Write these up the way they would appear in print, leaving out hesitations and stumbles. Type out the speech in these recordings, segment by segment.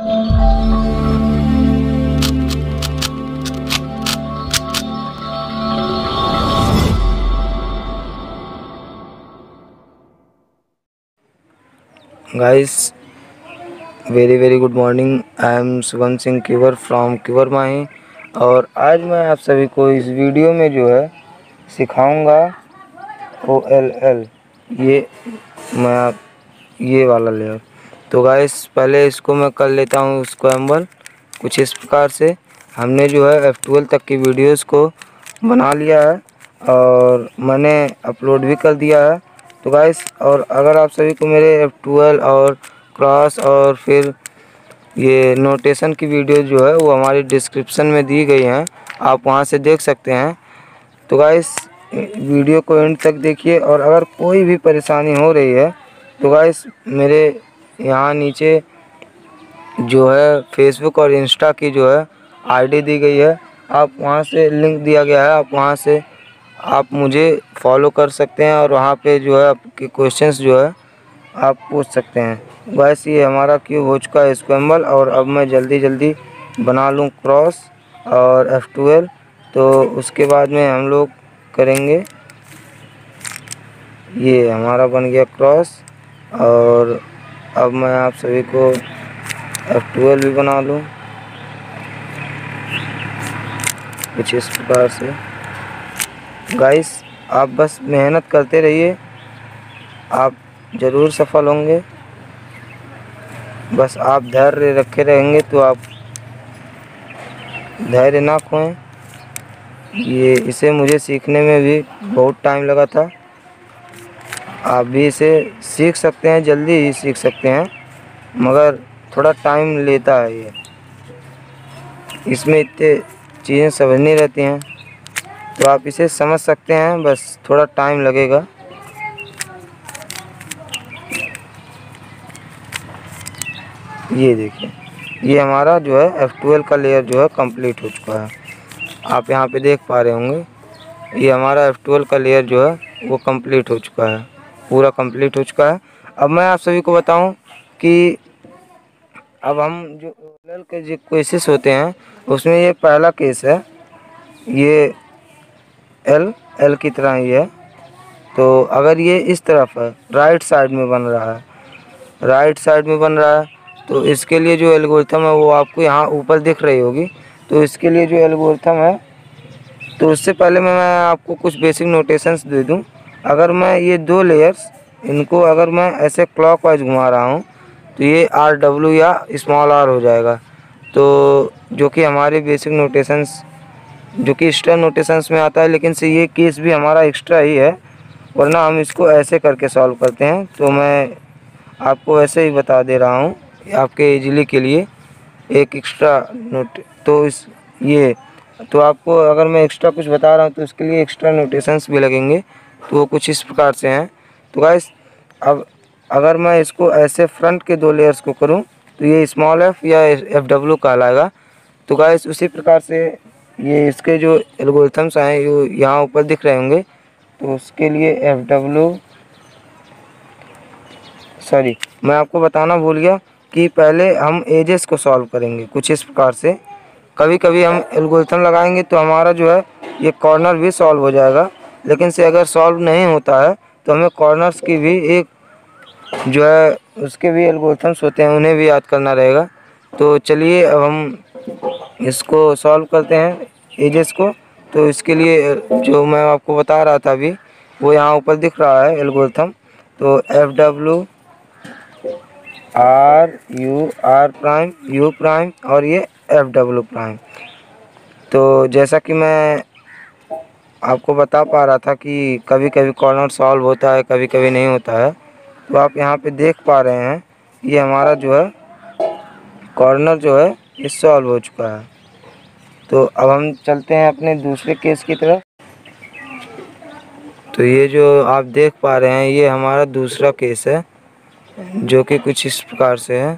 Guys, very good morning. I am Shubham Singh Kivar from Kivar Mahi. और आज मैं आप सभी को इस वीडियो में जो है सिखाऊंगा OLL। ये वाला लेयर। तो गाइस, पहले इसको मैं कर लेता हूँ उसको एम्बल कुछ इस प्रकार से। हमने जो है F12 तक की वीडियोस को बना लिया है और मैंने अपलोड भी कर दिया है। तो गाइस, और अगर आप सभी को मेरे F12 और क्रॉस और फिर ये नोटेशन की वीडियो जो है वो हमारी डिस्क्रिप्शन में दी गई हैं, आप वहां से देख सकते हैं। तो गाइस, वीडियो को एंड तक देखिए। और अगर कोई भी परेशानी हो रही है तो गाइस, मेरे यहाँ नीचे जो है फेसबुक और इंस्टा की जो है आईडी दी गई है, आप वहां से लिंक दिया गया है, आप वहां से आप मुझे फॉलो कर सकते हैं और वहाँ पे जो है आपके क्वेश्चंस जो है आप पूछ सकते हैं। गाइस, ये हमारा क्यूब हो चुका है स्क्रैम्बल और अब मैं जल्दी बना लूँ क्रॉस और F12। तो उसके बाद में हम लोग करेंगे। ये हमारा बन गया क्रॉस और अब मैं आप सभी को F12 भी बना लूँ कुछ इस प्रकार से। गाइस, आप बस मेहनत करते रहिए, आप ज़रूर सफल होंगे। बस आप धैर्य रखे रहेंगे तो आप धैर्य ना खोएं। इसे मुझे सीखने में भी बहुत टाइम लगा था। आप भी इसे सीख सकते हैं, जल्दी ही सीख सकते हैं, मगर थोड़ा टाइम लेता है। ये इसमें इतने चीज़ें समझनी रहती हैं, तो आप इसे समझ सकते हैं, बस थोड़ा टाइम लगेगा। ये देखिए, ये हमारा जो है F12 का लेयर जो है कंप्लीट हो चुका है। आप यहाँ पे देख पा रहे होंगे, ये हमारा F12 का लेयर जो है वो कंप्लीट हो चुका है, पूरा कंप्लीट हो चुका है। अब मैं आप सभी को बताऊं कि अब हम जो OLL के जो केसेस होते हैं उसमें ये पहला केस है, ये L की तरह ही है। तो अगर ये इस तरफ है, राइट साइड में बन रहा है, तो इसके लिए जो एल्गोरिथम है वो आपको यहाँ ऊपर दिख रही होगी। तो इसके लिए जो एल्गोरिथम है, तो उससे पहले मैं आपको कुछ बेसिक नोटेशंस दे दूं। अगर मैं ये दो लेयर्स, इनको अगर मैं ऐसे क्लॉकवाइज घुमा रहा हूँ तो ये RW या स्मॉल r हो जाएगा। तो जो कि हमारे बेसिक नोटेशंस जो कि एक्स्ट्रा नोटेशंस में आता है, लेकिन से ये केस भी हमारा एक्स्ट्रा ही है, वरना हम इसको ऐसे करके सॉल्व करते हैं। तो मैं आपको ऐसे ही बता दे रहा हूँ आपके इजीली के लिए एक एक्स्ट्रा नोट। तो आपको अगर मैं एक्स्ट्रा कुछ बता रहा हूँ तो उसके लिए एक्स्ट्रा नोटेशंस भी लगेंगे। तो वो कुछ इस प्रकार से हैं। तो गाइस, अब अगर मैं इसको ऐसे फ्रंट के दो लेयर्स को करूँ तो ये स्मॉल f या FW कहलाएगा। तो गाइस, उसी प्रकार से ये इसके जो एल्गोरिथम्स हैं ये यहाँ ऊपर दिख रहे होंगे। तो उसके लिए मैं आपको बताना भूल गया कि पहले हम एजेस को सॉल्व करेंगे कुछ इस प्रकार से। कभी कभी हम एल्गोरिथम लगाएंगे तो हमारा जो है ये कॉर्नर भी सॉल्व हो जाएगा, लेकिन से अगर सॉल्व नहीं होता है तो हमें कॉर्नर्स की भी एक जो है उसके भी एल्गोरिथम्स होते हैं, उन्हें भी याद करना रहेगा। तो चलिए अब हम इसको सॉल्व करते हैं एजेस को। तो इसके लिए जो मैं आपको बता रहा था अभी, वो यहाँ ऊपर दिख रहा है एल्गोरिथम। तो FW R prime U prime और ये FW प्राइम। तो जैसा कि मैं आपको बता पा रहा था कि कभी कभी कॉर्नर सॉल्व होता है, कभी कभी नहीं होता है। तो आप यहाँ पे देख पा रहे हैं ये हमारा जो है कॉर्नर जो है ये सॉल्व हो चुका है। तो अब हम चलते हैं अपने दूसरे केस की तरफ। तो ये जो आप देख पा रहे हैं ये हमारा दूसरा केस है, जो कि कुछ इस प्रकार से है।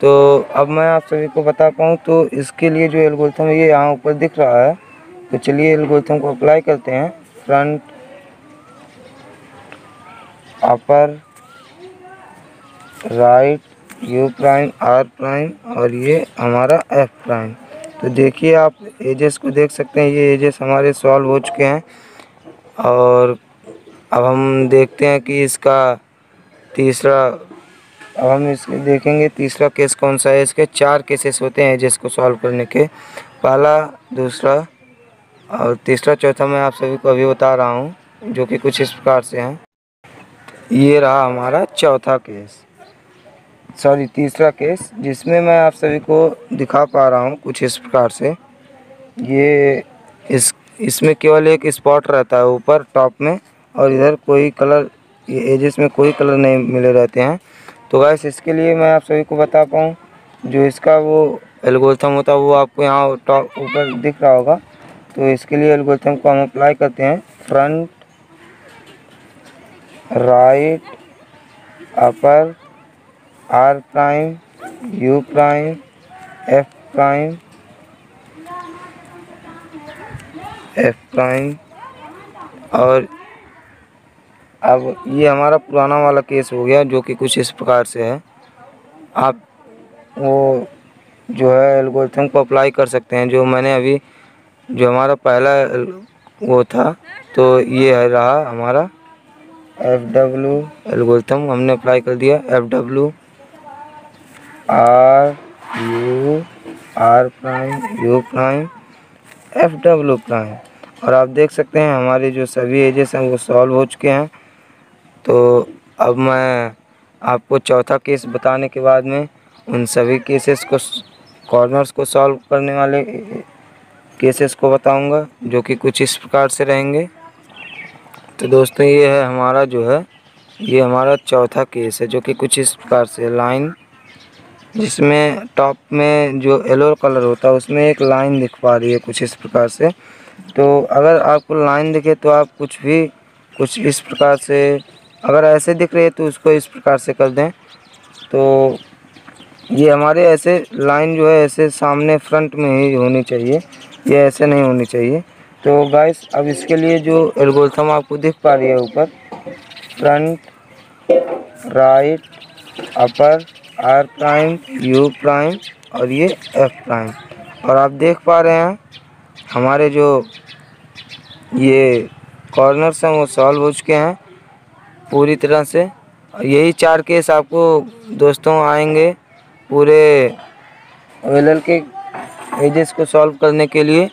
तो अब मैं आप सभी को बता पाऊँ तो इसके लिए जो एल्गोरिथम है ये यहाँ ऊपर दिख रहा है। तो चलिए एल्गोरिथम को अप्लाई करते हैं। Front, upper, right, U prime R prime और ये हमारा एफ प्राइम। तो देखिए आप एजेस को देख सकते हैं, ये एजेस हमारे सॉल्व हो चुके हैं। और अब हम देखते हैं कि इसका तीसरा, अब हम इसके देखेंगे तीसरा केस कौन सा है। इसके 4 केसेस होते हैं एजेस को सॉल्व करने के, पहला, दूसरा और तीसरा, चौथा मैं आप सभी को अभी बता रहा हूँ, जो कि कुछ इस प्रकार से हैं। ये रहा हमारा चौथा केस, सॉरी तीसरा केस, जिसमें मैं आप सभी को दिखा पा रहा हूँ कुछ इस प्रकार से। ये इसमें केवल एक स्पॉट रहता है ऊपर टॉप में, और इधर कोई कलर, ये एजेस में कोई कलर नहीं मिले रहते हैं। तो गाइस इसके लिए मैं आप सभी को बता पाऊँ, जो इसका वो एल्गोरिथम होता है वो आपको यहाँ टॉप ऊपर दिख रहा होगा। तो इसके लिए एल्गोरिथम को हम अप्लाई करते हैं, front, right, upper, R prime, U prime, F prime, F prime. और अब ये हमारा पुराना वाला केस हो गया, जो कि कुछ इस प्रकार से है। आप वो जो है एल्गोरिथम को अप्लाई कर सकते हैं, जो मैंने अभी, जो हमारा पहला वो था, तो ये है रहा हमारा FW एल्गोरिथम, हमने अप्लाई कर दिया। FW R U R prime U prime FW prime. और आप देख सकते हैं हमारे जो सभी एजेस हैं वो सॉल्व हो चुके हैं। तो अब मैं आपको चौथा केस बताने के बाद में उन सभी केसेस को, कॉर्नर्स को सॉल्व करने वाले केसेस को बताऊंगा, जो कि कुछ इस प्रकार से रहेंगे। तो दोस्तों ये है हमारा जो है, ये हमारा चौथा केस है, जो कि कुछ इस प्रकार से, लाइन, जिसमें टॉप में जो येलो कलर होता है उसमें एक लाइन दिख पा रही है कुछ इस प्रकार से। तो अगर आपको लाइन दिखे तो आप कुछ भी कुछ इस प्रकार से, अगर ऐसे दिख रही है तो उसको इस प्रकार से कर दें। तो ये हमारे ऐसे लाइन जो है ऐसे सामने फ्रंट में ही होनी चाहिए, ये ऐसे नहीं होनी चाहिए। तो गाइस अब इसके लिए जो एल्गोरिथम आपको दिख पा रही है ऊपर, front, right, upper, R prime, U prime और ये एफ प्राइम। और आप देख पा रहे हैं हमारे जो ये कॉर्नर्स हैं वो सॉल्व हो चुके हैं पूरी तरह से। यही 4 केस आपको दोस्तों आएंगे पूरे OLL के एजेस को सॉल्व करने के लिए।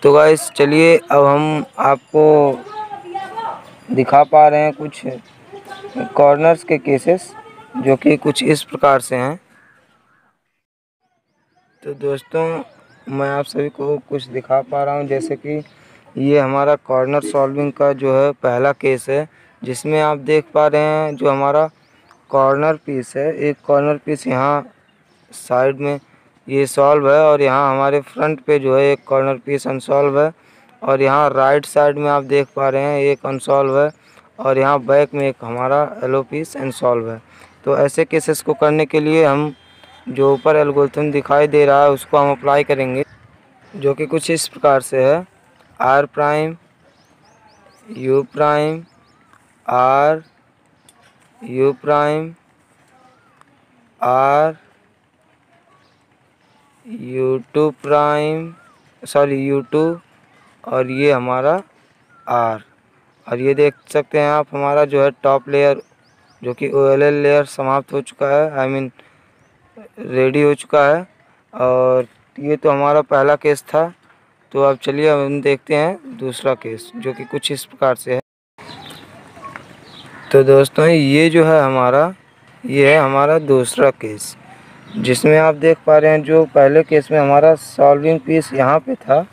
तो गाइस चलिए अब हम आपको दिखा पा रहे हैं कुछ कॉर्नर्स के केसेस, जो कि कुछ इस प्रकार से हैं। तो दोस्तों मैं आप सभी को कुछ दिखा पा रहा हूं, जैसे कि ये हमारा कॉर्नर सॉल्विंग का जो है पहला केस है, जिसमें आप देख पा रहे हैं जो हमारा कॉर्नर पीस है, एक कॉर्नर पीस यहाँ साइड में ये सॉल्व है, और यहाँ हमारे फ्रंट पे जो है एक कॉर्नर पीस अनसॉल्व है, और यहाँ राइट साइड में आप देख पा रहे हैं एक अनसॉल्व है, और यहाँ बैक में एक हमारा येलो पीस अनसॉल्व है। तो ऐसे केसेस को करने के लिए हम जो ऊपर एल्गोरिथम दिखाई दे रहा है उसको हम अप्लाई करेंगे, जो कि कुछ इस प्रकार से है, R prime, U prime, R, U prime, R, U2 prime, sorry U2, और ये हमारा आर। और ये देख सकते हैं आप हमारा जो है टॉप लेयर, जो कि OLL लेयर समाप्त हो चुका है, आई मीन रेडी हो चुका है। और ये तो हमारा पहला केस था। तो अब चलिए हम देखते हैं दूसरा केस, जो कि कुछ इस प्रकार से है। तो दोस्तों ये जो है हमारा, ये है हमारा दूसरा केस, जिसमें आप देख पा रहे हैं जो पहले केस में हमारा सॉल्विंग पीस यहाँ पे था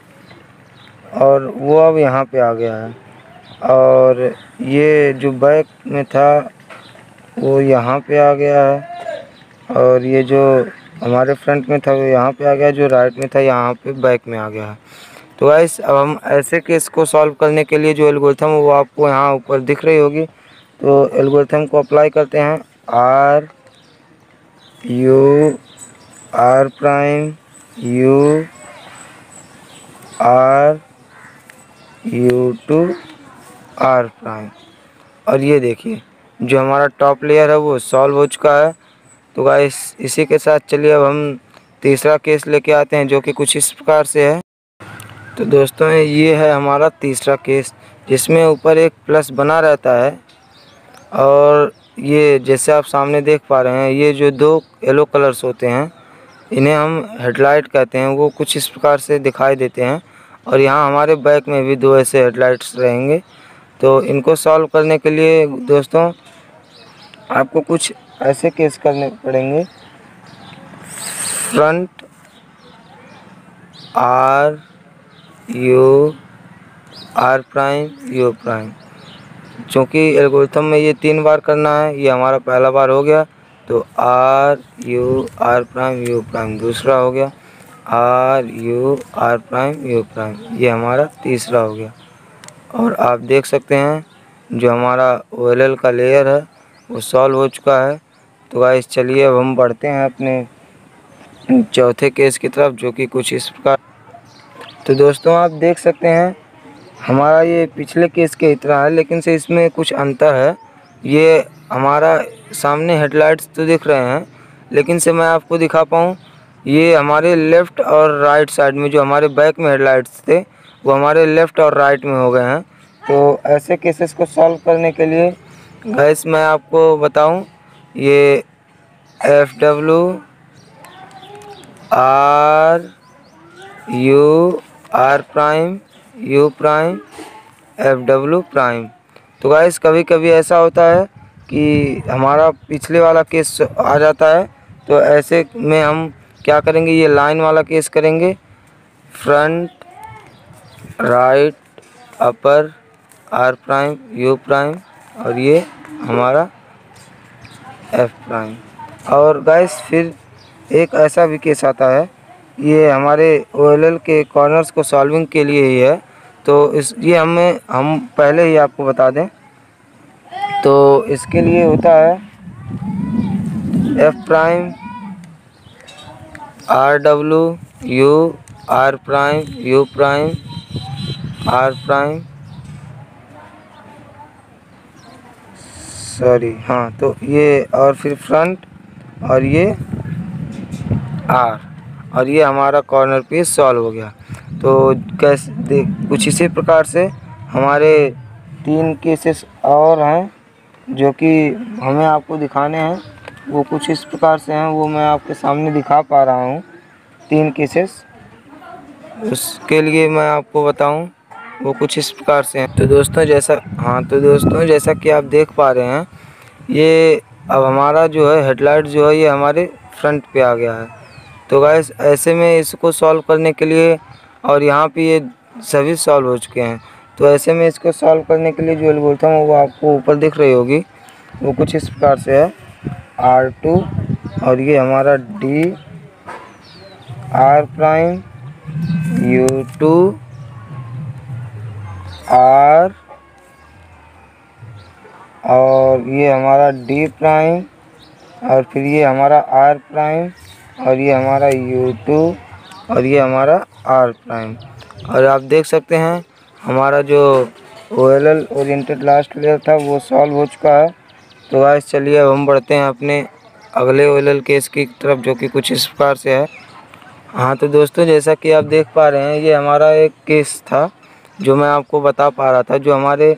और वो अब यहाँ पे आ गया है, और ये जो बैक में था वो यहाँ पे आ गया है, और ये जो हमारे फ्रंट में था वो यहाँ पे आ गया, जो राइट में था यहाँ पे बैक में आ गया है। तो गाइस अब हम ऐसे केस को सॉल्व करने के लिए जो एल्गोरिथम वो आपको यहाँ ऊपर दिख रही होगी। तो एल्गोरिथम को अप्लाई करते हैं, R, U, R prime, U, R, U2, R prime. और ये देखिए जो हमारा टॉप लेयर है वो सॉल्व हो चुका है, तो गाइस इसी के साथ चलिए अब हम तीसरा केस लेके आते हैं, जो कि कुछ इस प्रकार से है। तो दोस्तों ये है हमारा तीसरा केस, जिसमें ऊपर एक प्लस बना रहता है, और ये जैसे आप सामने देख पा रहे हैं, ये जो दो येलो कलर्स होते हैं इन्हें हम हेडलाइट कहते हैं, वो कुछ इस प्रकार से दिखाई देते हैं। और यहाँ हमारे बैक में भी दो ऐसे हेडलाइट्स रहेंगे। तो इनको सॉल्व करने के लिए दोस्तों आपको कुछ ऐसे केस करने पड़ेंगे। Front R U R prime U prime, चूँकि एल्गोरिथम में ये 3 बार करना है, ये हमारा पहला बार हो गया। तो R U R prime U prime दूसरा हो गया, R U R prime U prime ये हमारा तीसरा हो गया। और आप देख सकते हैं जो हमारा OLL का लेयर है वो सॉल्व हो चुका है। तो गाइस चलिए अब हम बढ़ते हैं अपने चौथे केस की तरफ, जो कि कुछ इस प्रकार। तो दोस्तों आप देख सकते हैं हमारा ये पिछले केस के इतना है, लेकिन से इसमें कुछ अंतर है। ये हमारा सामने हेडलाइट्स तो दिख रहे हैं, लेकिन से मैं आपको दिखा पाऊँ, ये हमारे लेफ़्ट और राइट साइड में, जो हमारे बैक में हेडलाइट्स थे वो हमारे लेफ़्ट और राइट में हो गए हैं। तो ऐसे केसेस को सॉल्व करने के लिए गाइस मैं आपको बताऊं, ये FW R U R prime U prime FW prime. तो गाइस कभी कभी ऐसा होता है कि हमारा पिछले वाला केस आ जाता है, तो ऐसे में हम क्या करेंगे, ये लाइन वाला केस करेंगे। Front right upper R prime U prime, और ये हमारा F प्राइम। और गाइस फिर एक ऐसा भी केस आता है, ये हमारे OLL के कॉर्नर्स को सॉल्विंग के लिए ही है। तो ये हम पहले ही आपको बता दें, तो इसके लिए होता है F prime RW U R prime U prime R prime, sorry हाँ, तो ये और फिर फ्रंट और ये R, और ये हमारा कॉर्नर पीस सॉल्व हो गया। तो कैसे कुछ इसी प्रकार से हमारे 3 केसेस और हैं, जो कि हमें आपको दिखाने हैं। वो कुछ इस प्रकार से हैं, वो मैं आपके सामने दिखा पा रहा हूँ 3 केसेस। उसके लिए मैं आपको बताऊं, वो कुछ इस प्रकार से हैं। तो दोस्तों जैसा कि आप देख पा रहे हैं, ये अब हमारा जो है हेडलाइट जो है ये हमारे फ्रंट पे आ गया है। तो गाइस ऐसे में इसको सॉल्व करने के लिए, और यहाँ पे ये सभी सॉल्व हो चुके हैं, तो ऐसे में इसको सॉल्व करने के लिए जो एल्गोरिथम है वो आपको ऊपर दिख रही होगी, वो कुछ इस प्रकार से है। R2 और ये हमारा D R prime U2 R, और ये हमारा D प्राइम, और फिर ये हमारा R प्राइम, और ये हमारा U2, और ये हमारा R प्राइम। और आप देख सकते हैं हमारा जो OLL ओरिएंटेड लास्ट लेयर था वो सॉल्व हो चुका है। तो गाइस चलिए अब हम बढ़ते हैं अपने अगले OLL केस की तरफ, जो कि कुछ इस प्रकार से है। हाँ तो दोस्तों जैसा कि आप देख पा रहे हैं, ये हमारा एक केस था जो मैं आपको बता पा रहा था, जो हमारे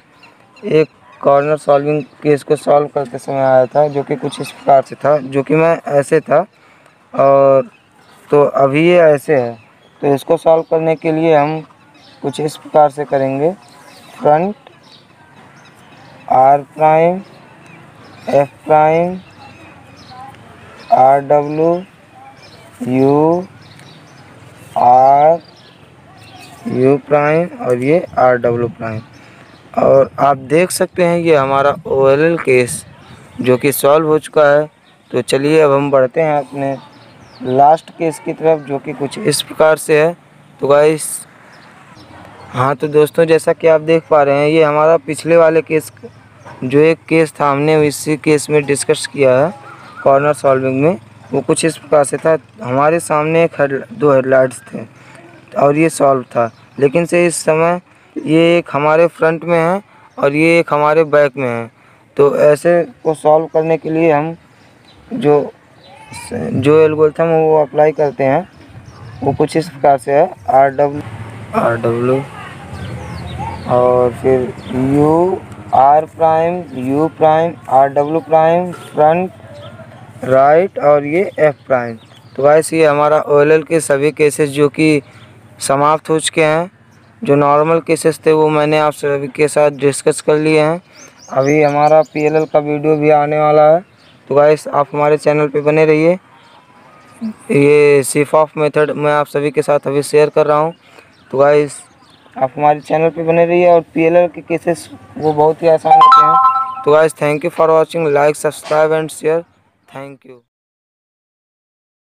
एक कॉर्नर सॉल्विंग केस को सॉल्व करते समय आया था, जो कि कुछ इस प्रकार से था, जो कि मैं ऐसे था, और तो अभी ये ऐसे है। तो इसको सॉल्व करने के लिए हम कुछ इस प्रकार से करेंगे। Front R prime F prime RW U R U prime, और ये RW प्राइम। और आप देख सकते हैं ये हमारा OLL केस जो कि सॉल्व हो चुका है। तो चलिए अब हम बढ़ते हैं अपने लास्ट केस की तरफ, जो कि कुछ इस प्रकार से है। तो गाइस हाँ तो दोस्तों जैसा कि आप देख पा रहे हैं, ये हमारा पिछले वाले केस जो एक केस था, हमने इसी केस में डिस्कस किया है कॉर्नर सॉल्विंग में, वो कुछ इस प्रकार से था। हमारे सामने दो हेडलाइट्स थे और ये सॉल्व था, लेकिन से इस समय ये एक हमारे फ्रंट में है और ये एक हमारे बैक में है। तो ऐसे को सॉल्व करने के लिए हम जो जो एल्गोरिथम वो अप्लाई करते हैं वो कुछ इस प्रकार से है, आर डब्ल्यू और फिर R prime, U prime, R W prime, front, right और ये एफ प्राइम। तो गाइस ये हमारा OLL के सभी केसेस जो कि समाप्त हो चुके हैं। जो नॉर्मल केसेस थे वो मैंने आप सभी के साथ डिस्कस कर लिए हैं। अभी हमारा PLL का वीडियो भी आने वाला है। तो गाइस आप हमारे चैनल पे बने रहिए। ये सिफ ऑफ मेथड मैं आप सभी के साथ अभी शेयर कर रहा हूँ। तो गाइस आप हमारे चैनल पे बने रहिए और PLL के केसेस वो बहुत ही आसान होते हैं। तो guys thank you for watching, like subscribe and share. Thank you.